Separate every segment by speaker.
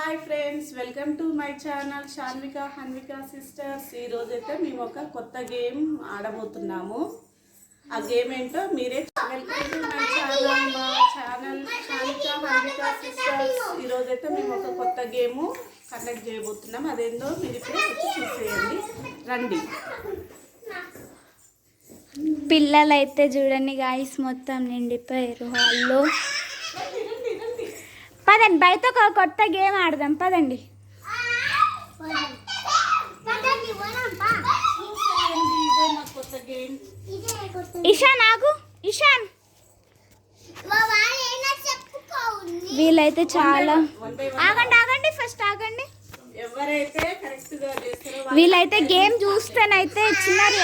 Speaker 1: Hi friends, welcome to my channel Shanvika Hanvika sisters. ఈరోజైతే మేము ఒక కొత్త గేమ్ ఆడబోతున్నాము. ఆ గేమ్ ఏంటో మీరే. వెల్కమ్ టు మై ఛానల్, మా ఛానల్ షాన్విక హన్విక సిస్టర్స్. ఈరోజైతే మేము ఒక కొత్త గేమ్ కండక్ట్ చేయబోతున్నాం. అదేందో మీరు ఇప్పుడే వచ్చి చూసేయండి. రండి.
Speaker 2: పిల్లలైతే చూడండి గాయస్, మొత్తం నిండిపోయారు హాల్లో. పదండి, బయట ఒక కొత్త గేమ్ ఆడదాం. పదండి. ఇషాన్ ఆగు, ఇషాన్. వీళ్ళైతే చాలా ఆగండి ఆగండి ఫస్ట్ ఆగండి. వీళ్ళైతే గేమ్ చూస్తేనైతే చిన్నది.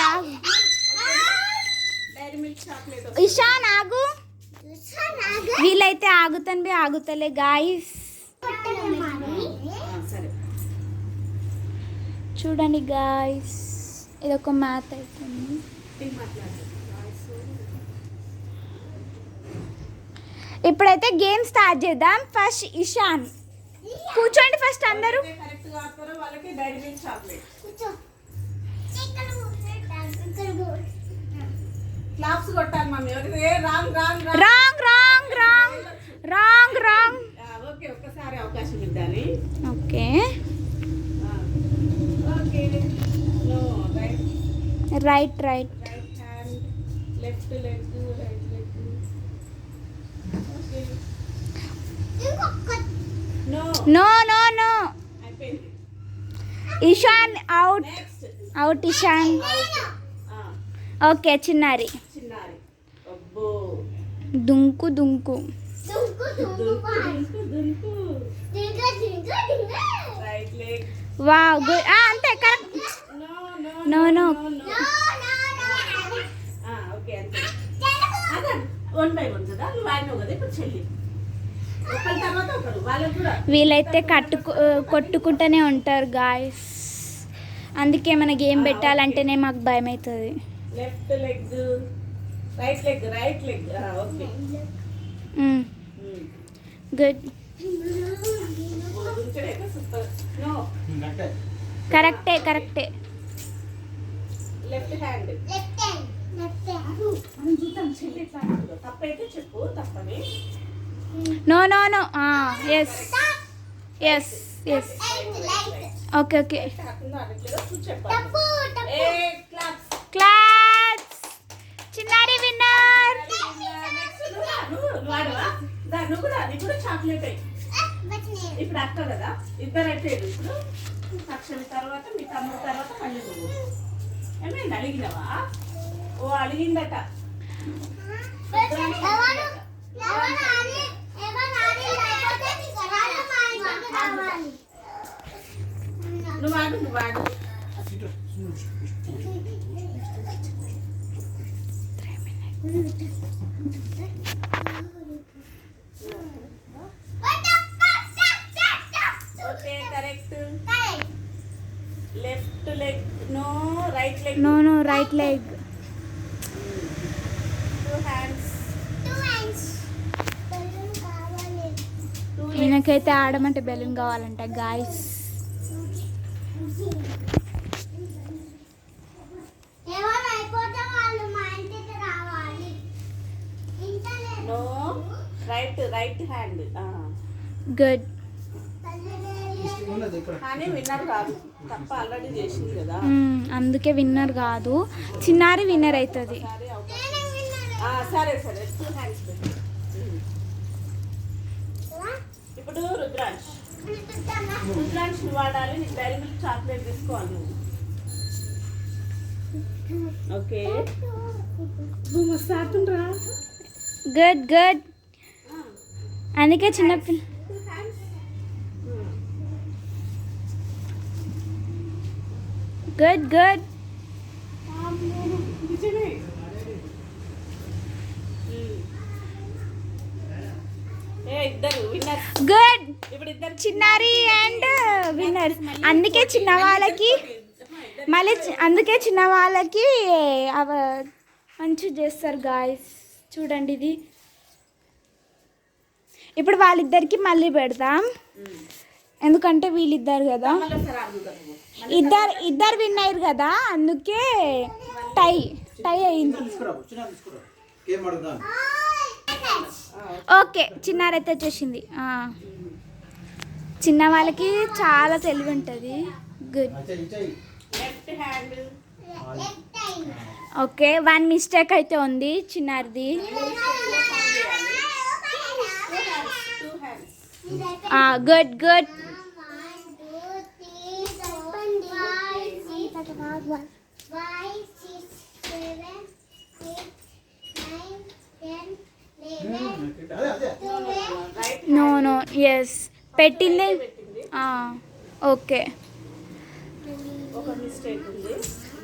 Speaker 2: ఇషాన్ ఆగు. వీళ్ళైతే ఆగుతలే గాయస్. చూడండి గాయస్, ఇదొక మ్యాథ్ అవుతుంది. ఇప్పుడైతే గేమ్ స్టార్ట్ చేద్దాం. ఫస్ట్ ఇషాన్ కూర్చోండి. ఫస్ట్ అందరూ
Speaker 1: క్లాప్స్ కొట్టాలి mummy. Wrong wrong
Speaker 2: wrong wrong wrong wrong wrong.
Speaker 1: Okay, ఒక్కసారి అవకాశం ఇద్దాలి.
Speaker 2: Okay
Speaker 1: okay. No, right
Speaker 2: right right
Speaker 1: right hand, left leg, right leg. Okay. No
Speaker 2: no no no.
Speaker 1: అయిపోయింది.
Speaker 2: Ishan out.
Speaker 1: Next
Speaker 2: out Ishan. Okay చిన్నారి.
Speaker 1: చిన్నారి. అబ్బో,
Speaker 2: దుంకు దుంకు.
Speaker 1: దుంకు. Right leg.
Speaker 2: Wow, good. అంతే, correct.
Speaker 1: No
Speaker 2: no no.
Speaker 1: Okay, అంతే. అదే 1 by 1 కదా. నువ్వు ఆడినావు కదా, ఇప్పుడు చెల్లి. ఒకరి తర్వాత ఒకరు, వాళ్ళకు కూడా.
Speaker 2: వీళ్ళైతే కొట్టుకుంటూనే ఉంటారు గాయస్. అందుకే మన గేమ్ పెట్టాలంటేనే మాకు భయం అవుతుంది.
Speaker 1: Left leg, right leg, right leg. Okay,
Speaker 2: good.
Speaker 1: Super. No,
Speaker 2: కరెక్టే కరెక్టే.
Speaker 1: Left hand. మనం చూద్దాం చెల్లి ఎట్లా ఆడుతుందో. తప్పైతే చెప్పు, తప్పని.
Speaker 2: No no no. Yes yes yes. Okay okay. Claps. చిన్నారి విన్నర్.
Speaker 1: నువ్వు కూడా చాక్లెట్ అయ్యి. ఇప్పుడు అక్క కదా, ఇద్దరైతే. ఇప్పుడు అక్షరం తర్వాత మీ తమ్ముడు తర్వాత మళ్ళీ నువ్వు. ఏమైంది, అడిగినవా? ఓ, అడిగిందట. నువ్వు ఆడు, నువ్వు ఆడు. Okay, correct. Left leg. No, right leg.
Speaker 2: No no, right leg.
Speaker 1: 2 hands.
Speaker 2: ఈయనకైతే ఆడమంటే బెలూన్ కావాలంట guys.
Speaker 1: No, right hand.
Speaker 2: Good.
Speaker 1: కానీ విన్నర్ కాదు, తప్ప ఆల్రెడీ చేసింది కదా.
Speaker 2: అందుకే విన్నర్ కాదు, చిన్నారి విన్నర్ అవుతుంది.
Speaker 1: సరే సరే, 2 hands పెట్టు. ఇప్పుడు రుద్రాంశ్ నువ్వు వాడాలి. నీకు డైరీ మిల్క్ చాక్లెట్ తీసుకోవాలి నువ్వు. ఓకే, మస్తు ఆడుతుండ్రా.
Speaker 2: Good good. అందుకే చిన్నపిల్ల. Good good. గుడ్. చిన్నారి అండ్ విన్నర్. అందుకే చిన్న వాళ్ళకి మంచిగా చేస్తారు గాయస్. చూడండి ఇది. ఇప్పుడు వాళ్ళిద్దరికి మళ్ళీ పెడదాం. ఎందుకంటే వీళ్ళిద్దరు కదా,
Speaker 1: మళ్ళీ ఒకసారి ఆడుకుందాం.
Speaker 2: ఇద్దరు విన్ అయ్యారు కదా, అందుకే టై అయింది. ఓకే, చిన్నారైతే వచ్చేసింది. చిన్న వాళ్ళకి చాలా తెలివి ఉంటుంది. Good.
Speaker 1: Left hand.
Speaker 2: Okay, 1 mistake అయితే ఉంది చిన్నారిది. Good good. No no, yes పెట్టింది. ఓకే,
Speaker 1: ఒక మిస్టేక్ ఉంది.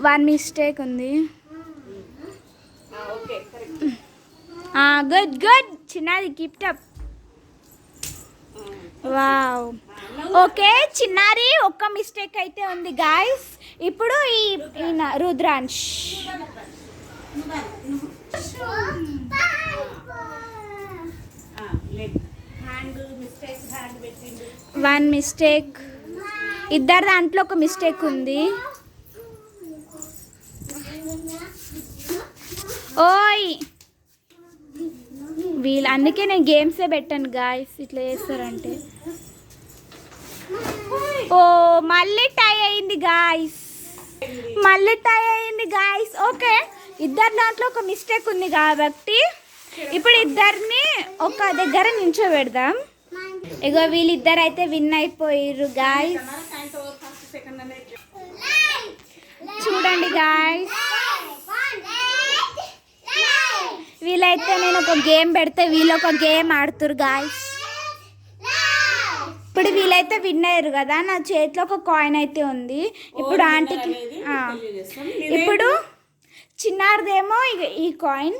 Speaker 2: 1 మిస్టేక్ ఉంది.
Speaker 1: Okay, correct.
Speaker 2: గుడ్ గుడ్ చిన్నది, కీప్ అప్. వావ్. ఓకే, చిన్నారి ఒక్క మిస్టేక్ అయితే ఉంది గాయస్. ఇప్పుడు ఈయన రుద్రాంశ్.
Speaker 1: హ్యాండ్ మిస్టేక్, హ్యాండ్ పెట్టిండు.
Speaker 2: 1 మిస్టేక్. ఇద్దరు దాంట్లో ఒక మిస్టేక్ ఉంది. ఓయ్, వీళ్ళు అందుకే నేను గేమ్సే పెట్టాను గాయస్, ఇట్లా చేస్తారంటే. ఓ, మళ్ళీ టై అయింది గాయస్, ఓకే, ఇద్దరు దాంట్లో ఒక మిస్టేక్ ఉంది కాబట్టి ఇప్పుడు ఇద్దరిని ఒక దగ్గర నించోబెడదాం. ఇగో వీళ్ళిద్దరు అయితే విన్ అయిపోయారు గాయస్. చూడండి గాయస్, వీళ్ళైతే నేను ఒక గేమ్ పెడితే వీళ్ళు ఒక గేమ్ ఆడుతురు గాయస్. ఇప్పుడు వీళ్ళైతే విన్ అయ్యారు కదా, నా చేతిలో ఒక కాయిన్ అయితే ఉంది. ఇప్పుడు ఆంటీకి ఇప్పుడు చిన్నారిదేమో ఈ కాయిన్,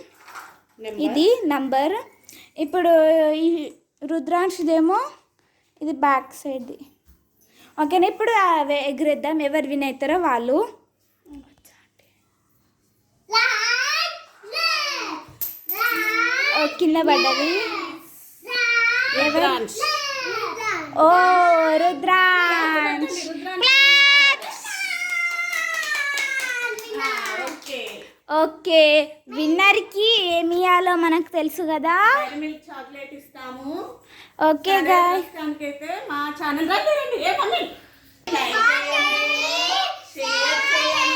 Speaker 2: ఇది నంబర్. ఇప్పుడు ఈ రుద్రాంశదేమో ఇది బ్యాక్ సైడ్ది. ఓకేనా, ఇప్పుడు ఎగిరేద్దాం, ఎవరు విన్ అవుతారో వాళ్ళు. కింద పడ్డది. ఓ, రుద్రాంశ్. ఓకే, విన్నర్కి ఏమి ఇవ్వాలో మనకు తెలుసు కదా.
Speaker 1: చాక్లెట్ ఇస్తాము.
Speaker 2: ఓకే గాయ్స్,
Speaker 1: అయితే మా ఛానల్ రండి. షేర్ చేయండి,